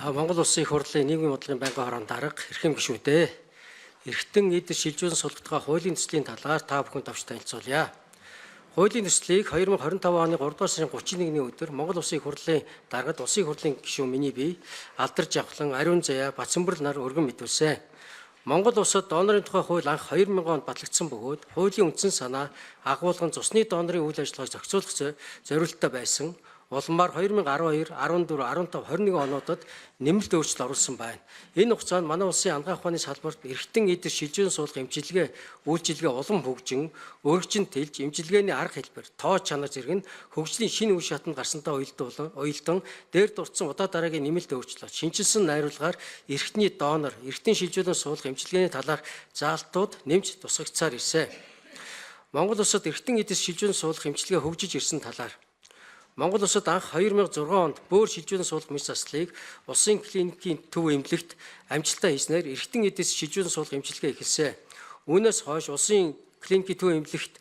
Монгол Улсын их хурлын нийгмийн бодлогын байнгын хорон дарга эрхэм гишүүдээ эргэтэн эд шилжүүлэн сулгатгаа хуулийн төслийн талаар та бүхэн товч танилцуулъя. Хуулийн төслийг 2025 оны 3 дугаар сарын 31-ний өдөр Монгол Улсын их хурлын даргад Улсын их хурлын гишүүн миний бие Алдарч Авхлан, Ариун Заяа, Бацамбарл нар өргөн мэдүүлсэн. Монгол улсад донорын тухай хууль анх 2000 онд батлагдсан бөгөөд хуулийн үндсэн санаа агуулган цусны донорын үйл ажиллагааг зохицуулах зорилттой байсан. Улмаар 2012, 14, 15, 21 онуудад нэмэлт өөрчлөлт оруулсан байна. Энэ хугацаанд манай улсын ангаах ухааны салбарт эргэтэн эдэр шилжүүлэн суулгах эмчилгээ, үйлчилгээ улам хөгжин, өргөжин тэлж, эмчилгээний арга хэлбэр, тоо чанар зэрэг нь хөгжлийн шинэ үе шатанд гарсантай уялдан дээр дурдсан удаа дараагийн нэмэлт өөрчлөлт, шинжилсэн найруулгаар эргэтний донор, эргэтэн шилжүүлэн суулгах эмчилгээний талаар заалтууд нэмж тусгагдсаар ирсэн. Монгол улсад эргэтэн эдэр шилжүүлэн суулгах эмчилгээ хөгжиж ирсэн талаар Монгол улсад анх 2006 онд бөөр шилжүүлэн суулгах мэс заслыг улсын клиникийн төв эмнэлэгт амжилттай хийснээр эргэтэн эдээс шилжүүлэн суулгах эмчилгээ эхэлсэн. Үүнээс хойш улсын клиникийн төв эмнэлэгт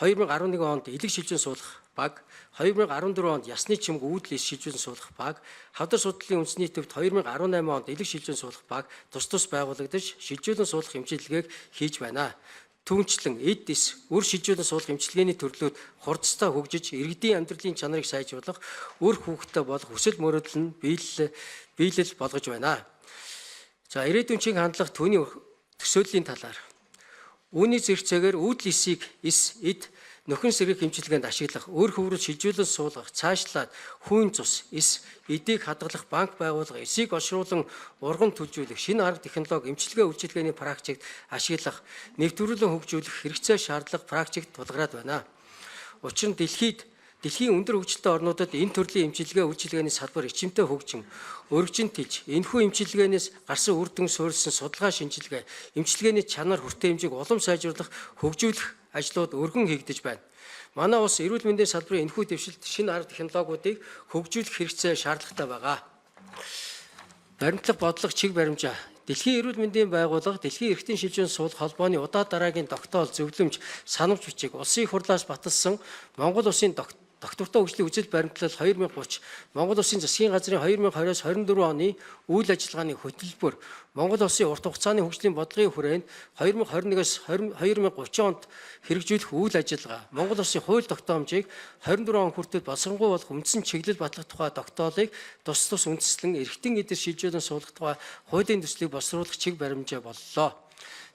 2011 онд элэг шилжүүлэн суулгах баг, 2014 онд ясны чимэг үүдлээс шилжүүлэн суулгах баг, хавдар судлалын үндэсний төвд 2018 онд элэг шилжүүлэн суулгах баг тус байгуулагдаж шилжүүлэн суулгах эмчилгээг хийж байна. Түүнчлэн эд эс үр шилжүүлэн суулгах эмчилгээний төрлүүд хурцтай хөгжиж иргэдийн амьдралын чанарыг сайжруулах, үр хүүхдтэй болох хүсэл мөрөөдөл нь биелэл болгож байна. За ирээдүйн чиг хандлах түүний төсөөллийн талаар үүний зэрэгцээгээр үүдл эсийг эд нөхөн сэргийх эмчилгээнд ашиглах, өр хөврөл шилжүүлэн суулгах, цаашлаад хүүн цус, эдийг хадгалах банк байгуулах, эсийг олшруулан урган төлжүүлэх, шинэ арга технологи, эмчилгээ үйлчилгээний практикт ашиглах, нэвтрүүлэн хөгжүүлэх хэрэгцээ шаардлага практикт тулгараад байна. Учир нь дэлхийн өндөр хөгжилтэй орнуудад энэ төрлийн эмчилгээ үйлчилгээний салбар ичимтэй хөгжин, өргөжин тэлж, энэхүү эмчилгээнээс гарсан үр дүн суурилсан судалгаа шинжилгээ, эмчилгээний чанар хүртээ хэмжээг улам сайжруулах, хөгжүүлэх ажлууд өргөн хийгдэж байна. Манай улс эрүүл мэндийн салбарын энэхүү дэвшилт шинэ арга технологиудыг хөгжүүлэх хэрэгцээ шаардлагатай байгаа. Баримтлах бодлого чиг баримжаа. Дэлхийн эрүүл мэндийн байгууллага Дэлхийн эргэтэн шилжүүлэн суулгах холбооны удаа дараагийн тогтоол зөвлөмж санамж бичиг улсын их хурлаас баталсан Монгол улсын доктортой хөгжлийн үзэл баримтлал 2030, Монгол Улсын засгийн газрын 2020-с 24 оны үйл ажиллагааны хөтөлбөр, Монгол Улсын урт хугацааны хөгжлийн бодлогын хүрээнд 2021-с 2030 онд хэрэгжүүлэх үйл ажиллагаа, Монгол Улсын хууль тогтоомжийг 24 он хүртэл боловсронгуй болох үндсэн чиглэл батлах тухай тогтоолыг тус үндэслэн эргэтэн эдэр шилжүүлэн суулгах тухай хуулийн төслийг боловсруулах чиг баримжаа боллоо.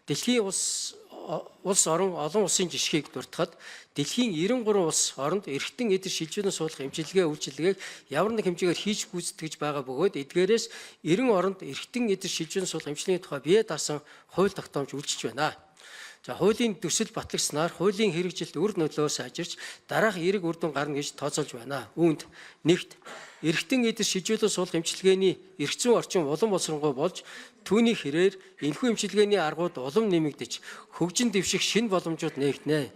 Дэлхийн улс орон олон улсын жишгийг дуртахад дэлхийн 93 улс оронд эргэтэн эдэр шилжүүлэн суулгах эмчилгээ үйлчилгээг ямар нэг хэмжээгээр хийж гүйцэтгэж байгаа бөгөөд эдгээрээс 90 оронд эргэтэн эдэр шилжүүлэн суулгах эмчилгээний тухай бие даасан хууль тогтоомж үйлчилж байна. За хуулийн төсөл батлагснаар хуулийн хэрэгжилт үр нөлөө сайжирч дараах эерэг үр дүн гарна гэж тооцоолж байна. Үүнд нэгт эргэтэн эдэр шилжүүлэн суулгах эмчилгээний эрх зүйн орчин улам боловсронгуй болж түүний хэрээр энэхүү эмчилгээний аргууд улам нэмэгдэж хөгжин дэвших шинэ боломжууд нээгдэнэ.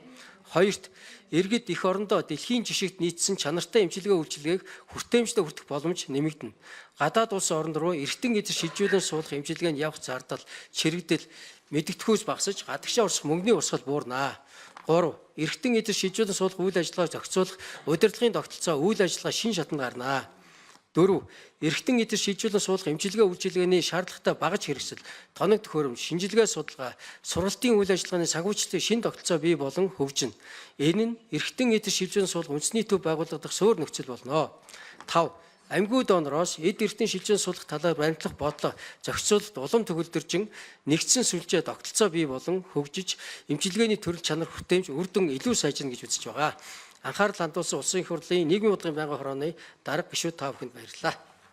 Хоёрт иргэд эх орондоо дэлхийн жишигт нийцсэн чанартай эмчилгээ үйлчилгээг хүртээмжтэй хүртэх боломж нэмэгдэнэ. Гадаад улс орнд руу эргэтэн эдэр шилжүүлэн суулгах эмчилгээнд явах зардал, чирэгдэл мэдэгдэхүйс багасж гадагшаа урсгах мөнгөний урсгал буурнаа. 3. Эргэтэн эдэр шилжүүлэн суулгах үйл ажиллагааг зохицуулах удирдлагын тогтолцоо үйл ажиллагаа шинэ шатанд гарнаа. 4. Эргэтэн эдэр шилжүүлэн суулгах эмчилгээ үйлчилгээний шаардлагатай багаж хэрэгсэл, тоног төхөөрөмж, шинжилгээ судалгаа, сургалтын үйл ажиллагааны санхүүжилтийн шинэ тогтолцоо бий болон хөгжинэ. Энэ нь эргэтэн эдэр шилжүүлэн суулгах үндэсний төв байгуулагдах суурь нөхцөл болно. 5. Амьгүй донороос эд эргэтэн шилжүүлэн суулгах талаар баримтлах бодлого зохицуулалт улам төгөлдөржин нэгдсэн сүлжээ тогтолцоо бий болон хөгжиж эмчилгээний төрөл чанар хүртээмж үр дүн илүү сайжирна гэж үзэж байгаа. Анхаарал хандуулсан Улсын их хурлын нийгмийн бодлогын байнгын хорооны дарга гишүүд та бүхэнд баярлалаа.